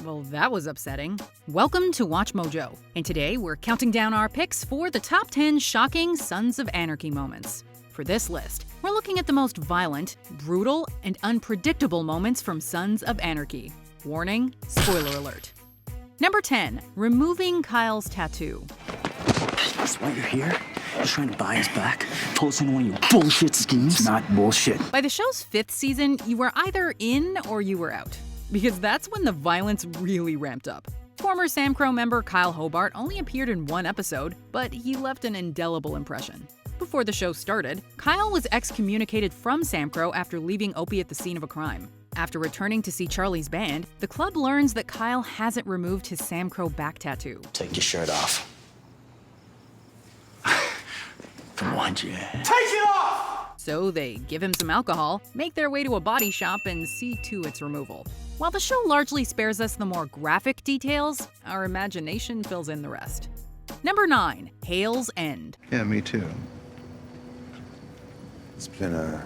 Well, that was upsetting. Welcome to Watch Mojo, and today we're counting down our picks for the top 10 shocking Sons of Anarchy moments. For this list, we're looking at the most violent, brutal, and unpredictable moments from Sons of Anarchy. Warning, spoiler alert. Number 10, removing Kyle's tattoo. That's why you're here? You're trying to buy us back? Pull us into one of your bullshit schemes? It's not bullshit. By the show's 5th season, you were either in or you were out, because that's when the violence really ramped up. Former Sam Crow member Kyle Hobart only appeared in one episode, but he left an indelible impression. Before the show started, Kyle was excommunicated from Sam Crow after leaving Opie at the scene of a crime. After returning to see Charlie's band, the club learns that Kyle hasn't removed his Sam Crow back tattoo. Take your shirt off. Come on, Jen. Take it off! So they give him some alcohol, make their way to a body shop, and see to its removal. While the show largely spares us the more graphic details, our imagination fills in the rest. Number 9, Hale's End. Yeah, me too. It's been a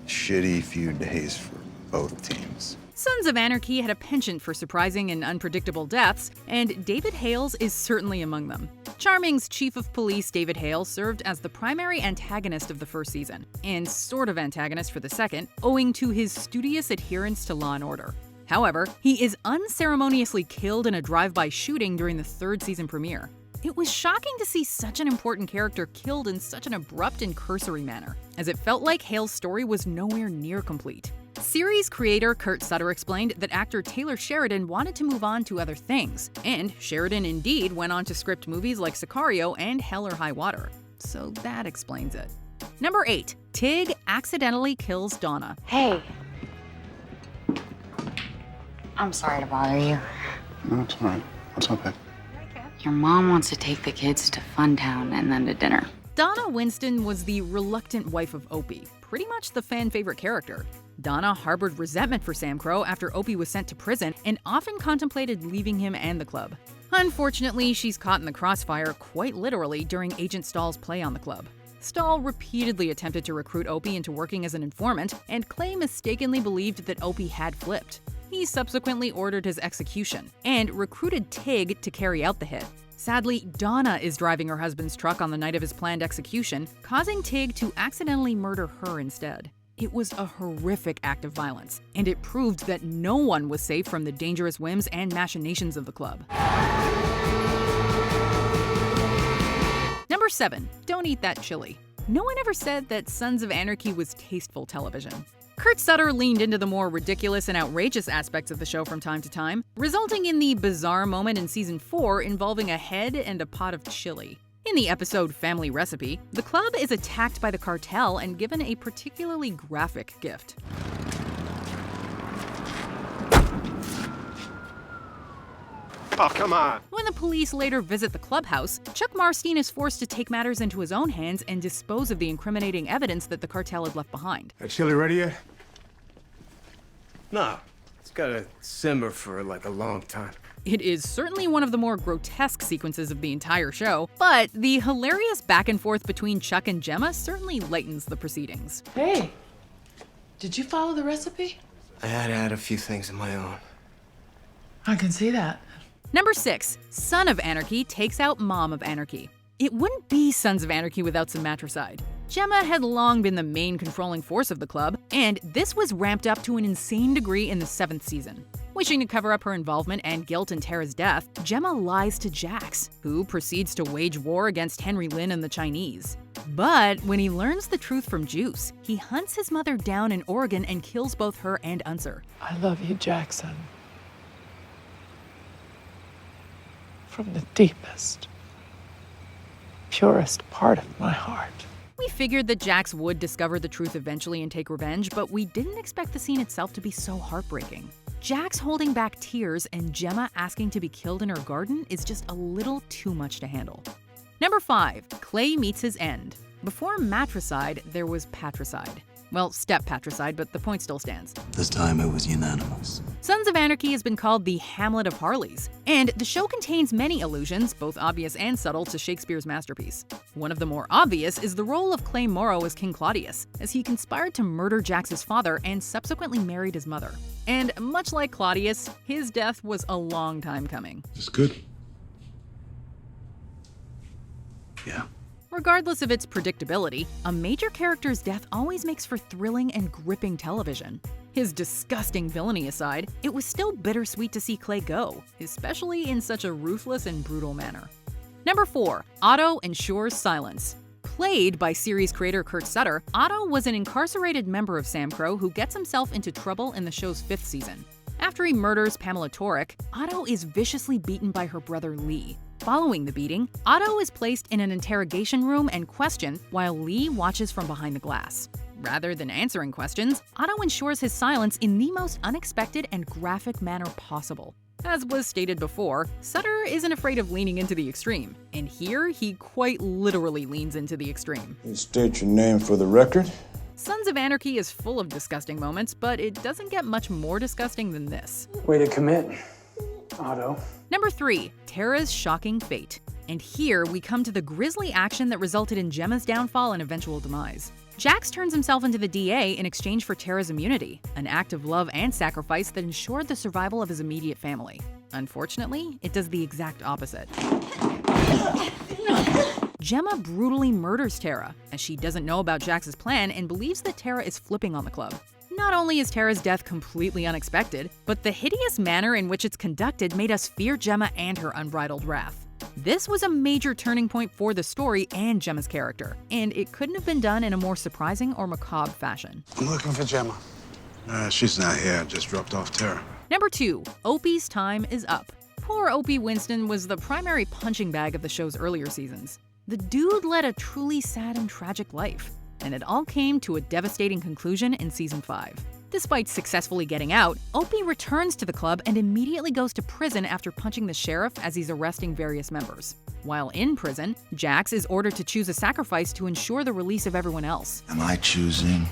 shitty few days for both teams. Sons of Anarchy had a penchant for surprising and unpredictable deaths, and David Hales is certainly among them. Charming's chief of police, David Hale, served as the primary antagonist of the first season, and sort of antagonist for the second, owing to his studious adherence to law and order. However, he is unceremoniously killed in a drive-by shooting during the 3rd season premiere. It was shocking to see such an important character killed in such an abrupt and cursory manner, as it felt like Hale's story was nowhere near complete. Series creator Kurt Sutter explained that actor Taylor Sheridan wanted to move on to other things, and Sheridan indeed went on to script movies like Sicario and Hell or High Water. So that explains it. Number 8, Tig accidentally kills Donna. Hey. I'm sorry to bother you. No, it's all right. What's up, babe? Your mom wants to take the kids to Funtown and then to dinner. Donna Winston was the reluctant wife of Opie, pretty much the fan favorite character. Donna harbored resentment for Sam Crow after Opie was sent to prison and often contemplated leaving him and the club. Unfortunately, she's caught in the crossfire quite literally during Agent Stahl's play on the club. Stahl repeatedly attempted to recruit Opie into working as an informant, and Clay mistakenly believed that Opie had flipped. He subsequently ordered his execution and recruited Tig to carry out the hit. Sadly, Donna is driving her husband's truck on the night of his planned execution, causing Tig to accidentally murder her instead. It was a horrific act of violence, and it proved that no one was safe from the dangerous whims and machinations of the club. Number 7, don't eat that chili. No one ever said that Sons of Anarchy was tasteful television. Kurt Sutter leaned into the more ridiculous and outrageous aspects of the show from time to time, resulting in the bizarre moment in season 4 involving a head and a pot of chili. In the episode Family Recipe, the club is attacked by the cartel and given a particularly graphic gift. Oh, come on. When the police later visit the clubhouse, Chuck Marstein is forced to take matters into his own hands and dispose of the incriminating evidence that the cartel had left behind. That chili ready yet? No. It's gotta simmer for like a long time. It is certainly one of the more grotesque sequences of the entire show, but the hilarious back and forth between Chuck and Gemma certainly lightens the proceedings. Hey, did you follow the recipe? I had to add a few things of my own. I can see that. Number 6, Son of Anarchy takes out Mom of Anarchy. It wouldn't be Sons of Anarchy without some matricide. Gemma had long been the main controlling force of the club, and this was ramped up to an insane degree in the 7th season. Wishing to cover up her involvement and guilt in Tara's death, Gemma lies to Jax, who proceeds to wage war against Henry Lin and the Chinese. But when he learns the truth from Juice, he hunts his mother down in Oregon and kills both her and Unser. I love you, Jackson. From the deepest, purest part of my heart. We figured that Jax would discover the truth eventually and take revenge, but we didn't expect the scene itself to be so heartbreaking. Jax holding back tears and Gemma asking to be killed in her garden is just a little too much to handle. Number 5, Clay meets his end. Before matricide, there was patricide. Well, step patricide, but the point still stands. This time it was unanimous. Sons of Anarchy has been called the Hamlet of Harleys, and the show contains many allusions, both obvious and subtle, to Shakespeare's masterpiece. One of the more obvious is the role of Clay Morrow as King Claudius, as he conspired to murder Jax's father and subsequently married his mother. And much like Claudius, his death was a long time coming. It's good. Yeah. Regardless of its predictability, a major character's death always makes for thrilling and gripping television. His disgusting villainy aside, it was still bittersweet to see Clay go, especially in such a ruthless and brutal manner. Number 4. Otto ensures silence. Played by series creator Kurt Sutter, Otto was an incarcerated member of Sam Crow who gets himself into trouble in the show's 5th season. After he murders Pamela Torek, Otto is viciously beaten by her brother Lee. Following the beating, Otto is placed in an interrogation room and questioned while Lee watches from behind the glass. Rather than answering questions, Otto ensures his silence in the most unexpected and graphic manner possible. As was stated before, Sutter isn't afraid of leaning into the extreme, and here he quite literally leans into the extreme. You state your name for the record. Sons of Anarchy is full of disgusting moments, but it doesn't get much more disgusting than this. Way to commit, Otto. Number 3. Tara's shocking fate. And here we come to the grisly action that resulted in Gemma's downfall and eventual demise. Jax turns himself into the DA in exchange for Tara's immunity, an act of love and sacrifice that ensured the survival of his immediate family. Unfortunately, it does the exact opposite. Gemma brutally murders Tara, as she doesn't know about Jax's plan and believes that Tara is flipping on the club. Not only is Tara's death completely unexpected, but the hideous manner in which it's conducted made us fear Gemma and her unbridled wrath. This was a major turning point for the story and Gemma's character, and it couldn't have been done in a more surprising or macabre fashion. I'm looking for Gemma. She's not here. I just dropped off Tara. Number 2. Opie's time is up. Poor Opie Winston was the primary punching bag of the show's earlier seasons. The dude led a truly sad and tragic life, and it all came to a devastating conclusion in season 5. Despite successfully getting out, Opie returns to the club and immediately goes to prison after punching the sheriff as he's arresting various members. While in prison, Jax is ordered to choose a sacrifice to ensure the release of everyone else. Am I choosing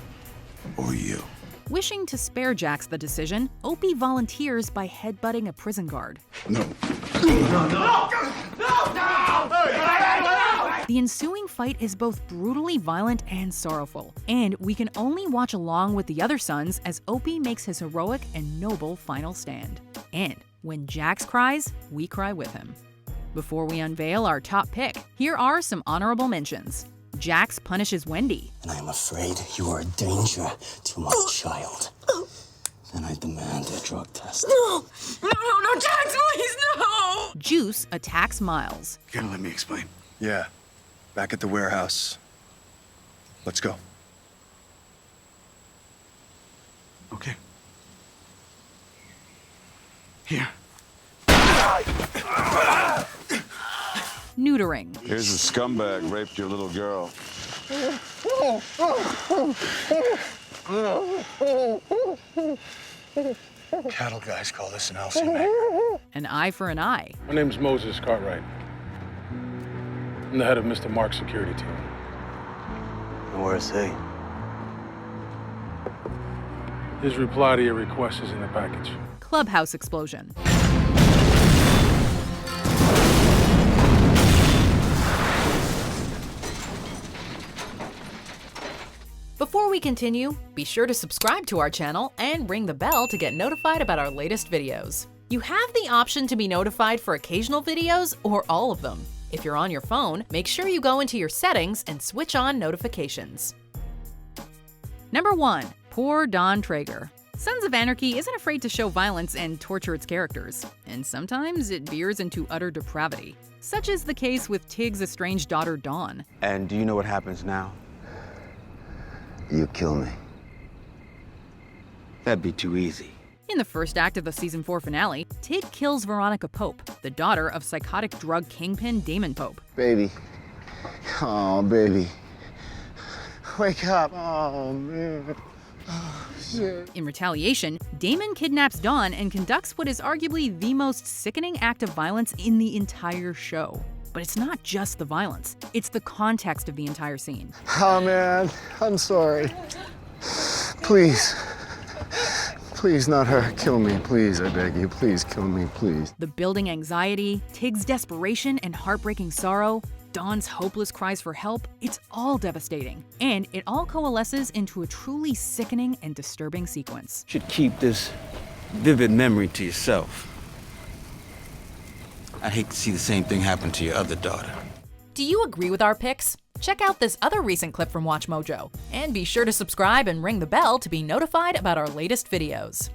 or you? Wishing to spare Jax the decision, Opie volunteers by headbutting a prison guard. No. The ensuing fight is both brutally violent and sorrowful, and we can only watch along with the other sons as Opie makes his heroic and noble final stand. And when Jax cries, we cry with him. Before we unveil our top pick, here are some honorable mentions. Jax punishes Wendy. And I am afraid you are a danger to my child. Then I demand a drug test. No, Jax, please, no! Juice attacks Miles. You gotta let me explain. Yeah. Back at the warehouse. Let's go. Okay. Here. Neutering. Here's a scumbag raped your little girl. Cattle guys call this an Elsie maker. An eye for an eye. My name's Moses Cartwright. I'm the head of Mr. Mark's security team. And where's he? His reply to your request is in the package. Clubhouse explosion. Before we continue, be sure to subscribe to our channel and ring the bell to get notified about our latest videos. You have the option to be notified for occasional videos or all of them. If you're on your phone, make sure you go into your settings and switch on notifications. Number 1. Poor Don Traeger. Sons of Anarchy isn't afraid to show violence and torture its characters, and sometimes it veers into utter depravity. Such is the case with Tig's estranged daughter Dawn. And do you know what happens now? You kill me. That'd be too easy. In the first act of the season 4 finale, Tig kills Veronica Pope, the daughter of psychotic drug kingpin Damon Pope. Baby. Oh, baby. Wake up. Oh, man. Oh, shit. In retaliation, Damon kidnaps Dawn and conducts what is arguably the most sickening act of violence in the entire show. But it's not just the violence, it's the context of the entire scene. Oh, man. I'm sorry. Please. Please, not her. Kill me, please, I beg you. Please, kill me, please. The building anxiety, Tig's desperation and heartbreaking sorrow, Dawn's hopeless cries for help, it's all devastating. And it all coalesces into a truly sickening and disturbing sequence. You should keep this vivid memory to yourself. I'd hate to see the same thing happen to your other daughter. Do you agree with our picks? Check out this other recent clip from WatchMojo, and be sure to subscribe and ring the bell to be notified about our latest videos.